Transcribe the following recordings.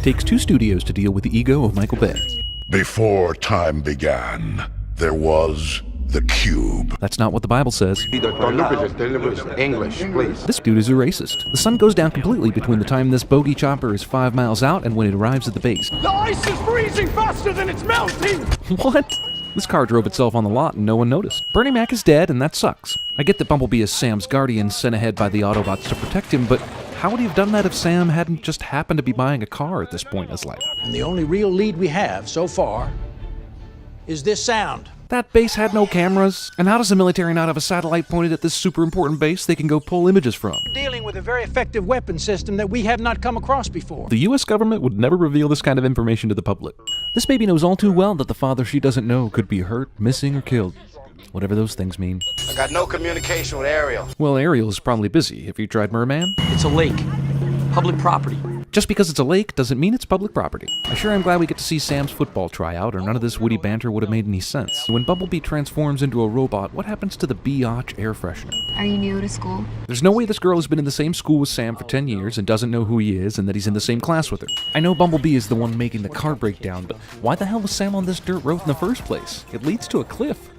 takes 2 studios to deal with the ego of Michael Bay. Before time began, there was the cube. That's not what the Bible says. English, please. This dude is a racist. The sun goes down completely between the time this bogey chopper is 5 miles out and when it arrives at the base. The ice is freezing faster than it's melting! What? This car drove itself on the lot and no one noticed. Bernie Mac is dead and that sucks. I get that Bumblebee is Sam's guardian sent ahead by the Autobots to protect him, but how would he have done that if Sam hadn't just happened to be buying a car at this point in his life? And the only real lead we have so far is this sound. That base had no cameras, and how does the military not have a satellite pointed at this super important base they can go pull images from? Dealing with a very effective weapon system that we have not come across before. The US government would never reveal this kind of information to the public. This baby knows all too well that the father she doesn't know could be hurt, missing, or killed. Whatever those things mean. I got no communication with Ariel. Well, Ariel is probably busy. Have you tried Merman? It's a lake. Public property. Just because it's a lake doesn't mean it's public property. I sure am glad we get to see Sam's football tryout, or none of this witty banter would have made any sense. When Bumblebee transforms into a robot, what happens to the Biatch air freshener? Are you new to school? There's no way this girl has been in the same school with Sam for 10 years and doesn't know who he is and that he's in the same class with her. I know Bumblebee is the one making the car break down, but why the hell was Sam on this dirt road in the first place? It leads to a cliff.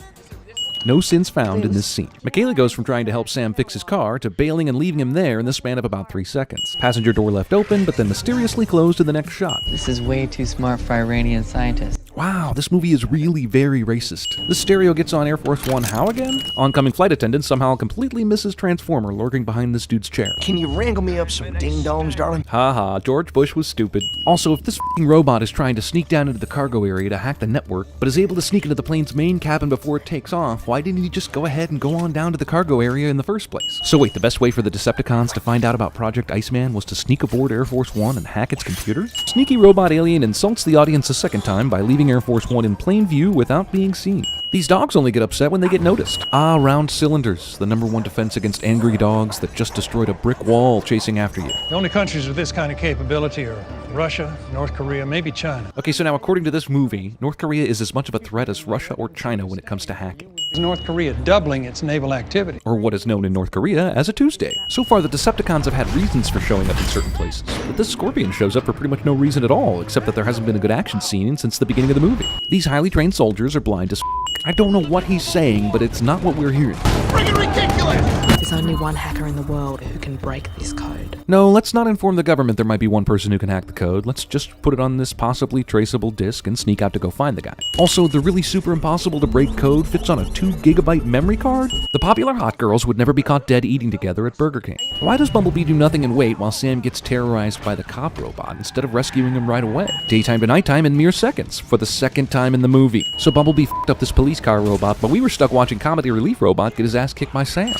No sins found in this scene. Michaela goes from trying to help Sam fix his car to bailing and leaving him there in the span of about 3 seconds. Passenger door left open, but then mysteriously closed in the next shot. This is way too smart for Iranian scientists. Wow, this movie is really very racist. This stereo gets on Air Force One how again? Oncoming flight attendant somehow completely misses Transformer lurking behind this dude's chair. Can you wrangle me up some ding-dongs, darling? Haha, George Bush was stupid. Also, if this f***ing robot is trying to sneak down into the cargo area to hack the network, but is able to sneak into the plane's main cabin before it takes off, why didn't he just go ahead and go on down to the cargo area in the first place? So wait, the best way for the Decepticons to find out about Project Iceman was to sneak aboard Air Force One and hack its computers? Sneaky robot alien insults the audience a second time by leaving Air Force One in plain view without being seen. These dogs only get upset when they get noticed. Ah, round cylinders, the #1 defense against angry dogs that just destroyed a brick wall chasing after you. The only countries with this kind of capability are Russia, North Korea, maybe China. Okay, so now according to this movie, North Korea is as much of a threat as Russia or China when it comes to hacking. North Korea doubling its naval activity. Or what is known in North Korea as a Tuesday. So far, the Decepticons have had reasons for showing up in certain places, but this Scorpion shows up for pretty much no reason at all, except that there hasn't been a good action scene since the beginning of the movie. These highly trained soldiers are blind as f***. I don't know what he's saying, but it's not what we're hearing. Friggin' ridiculous! There's only one hacker in the world who can break this code. No, let's not inform the government there might be one person who can hack the code. Let's just put it on this possibly traceable disk and sneak out to go find the guy. Also, the really super impossible to break code fits on a 2 GB memory card? The popular hot girls would never be caught dead eating together at Burger King. Why does Bumblebee do nothing and wait while Sam gets terrorized by the cop robot instead of rescuing him right away? Daytime to nighttime in mere seconds, for the second time in the movie. So Bumblebee f***ed up this police car robot, but we were stuck watching comedy relief robot get his ass kicked by Sam.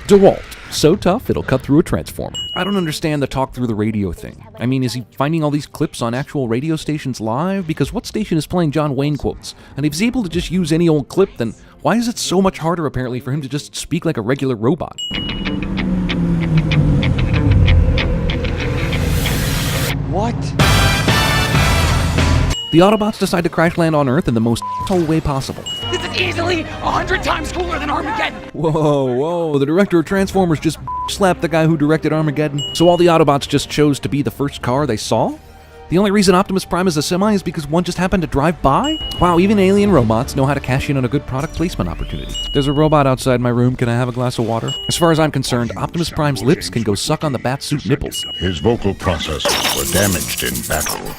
DeWalt. So tough, it'll cut through a transformer. I don't understand the talk through the radio thing. I mean, is he finding all these clips on actual radio stations live? Because what station is playing John Wayne quotes? And if he's able to just use any old clip, then why is it so much harder apparently for him to just speak like a regular robot? What? The Autobots decide to crash land on Earth in the most asshole way possible. This is easily 100 times cooler than Armageddon! Whoa, the director of Transformers just slapped the guy who directed Armageddon. So all the Autobots just chose to be the first car they saw? The only reason Optimus Prime is a semi is because one just happened to drive by? Wow, even alien robots know how to cash in on a good product placement opportunity. There's a robot outside my room, can I have a glass of water? As far as I'm concerned, Optimus Prime's lips can go suck on the Batsuit nipples. His vocal processes were damaged in battle.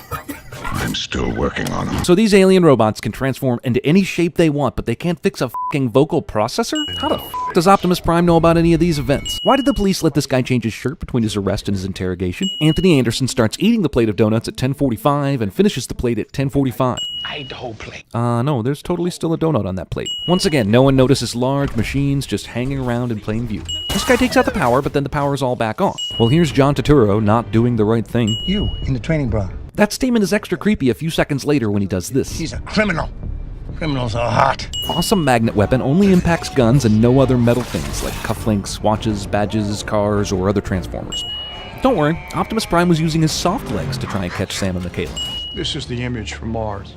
I'm still working on them. So these alien robots can transform into any shape they want, but they can't fix a f***ing vocal processor? How the f*** does Optimus Prime know about any of these events? Why did the police let this guy change his shirt between his arrest and his interrogation? Anthony Anderson starts eating the plate of donuts at 10:45 and finishes the plate at 10:45. I ate the whole plate. No, there's totally still a donut on that plate. Once again, no one notices large machines just hanging around in plain view. This guy takes out the power, but then the power's all back on. Well, here's John Turturro not doing the right thing. You, in the training bra. That statement is extra creepy a few seconds later when he does this. He's a criminal. Criminals are hot. Awesome magnet weapon only impacts guns and no other metal things like cufflinks, watches, badges, cars, or other Transformers. Don't worry, Optimus Prime was using his soft legs to try and catch Sam and Michaela. This is the image from Mars.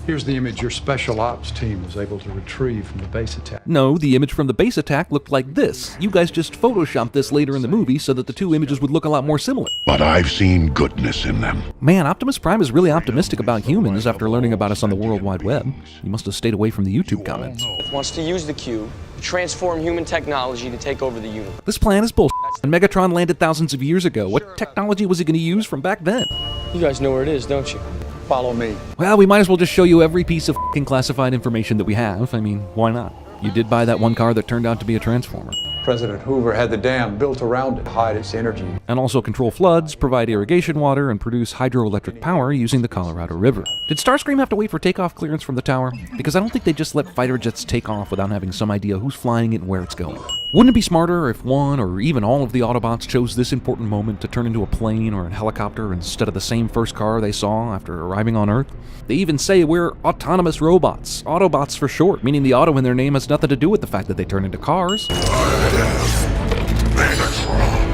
Here's the image your special ops team was able to retrieve from the base attack. No, the image from the base attack looked like this. You guys just photoshopped this later in the movie so that the two images would look a lot more similar. But I've seen goodness in them. Man, Optimus Prime is really optimistic about humans after learning about us on the World Wide Web. He must have stayed away from the YouTube comments. Wants to use the cube to transform human technology to take over the universe. This plan is bullshit. And Megatron landed thousands of years ago. What technology was he going to use from back then? You guys know where it is, don't you? Follow me. Well, we might as well just show you every piece of f***ing classified information that we have. I mean, why not? You did buy that one car that turned out to be a Transformer. President Hoover had the dam built around it to hide its energy. And also control floods, provide irrigation water, and produce hydroelectric power using the Colorado River. Did Starscream have to wait for takeoff clearance from the tower? Because I don't think they just let fighter jets take off without having some idea who's flying it and where it's going. Wouldn't it be smarter if one or even all of the Autobots chose this important moment to turn into a plane or a helicopter instead of the same first car they saw after arriving on Earth? They even say we're autonomous robots, Autobots for short, meaning the auto in their name has nothing to do with the fact that they turn into cars.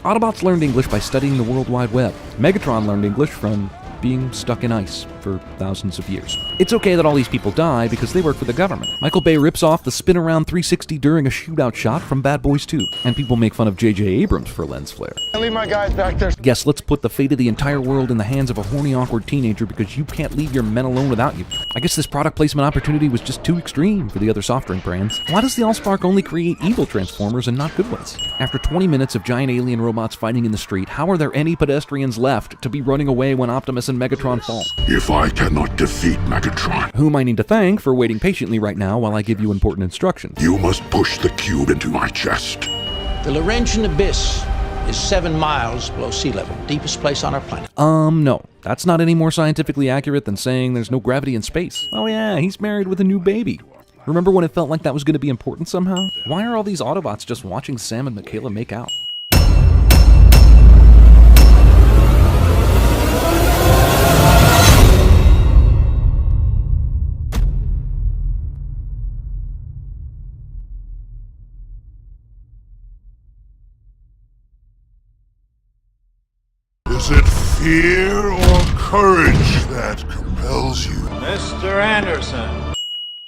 Autobots learned English by studying the World Wide Web. Megatron learned English from being stuck in ice for thousands of years. It's okay that all these people die because they work for the government. Michael Bay rips off the spin around 360 during a shootout shot from Bad Boys 2, and people make fun of J.J. Abrams for lens flare. I leave my guys back there. Yes, let's put the fate of the entire world in the hands of a horny, awkward teenager because you can't leave your men alone without you. I guess this product placement opportunity was just too extreme for the other soft drink brands. Why does the Allspark only create evil Transformers and not good ones? After 20 minutes of giant alien robots fighting in the street, how are there any pedestrians left to be running away when Optimus and Megatron fall? If I cannot defeat Megatron, Whom I need to thank for waiting patiently right now while I give you important instructions. you must push the cube into my chest. The Laurentian Abyss is 7 miles below sea level, deepest place on our planet. No. That's not any more scientifically accurate than saying there's no gravity in space. Oh yeah, he's married with a new baby. Remember when it felt like that was going to be important somehow? Why are all these Autobots just watching Sam and Michaela make out? Is it fear or courage that compels you? Mr. Anderson.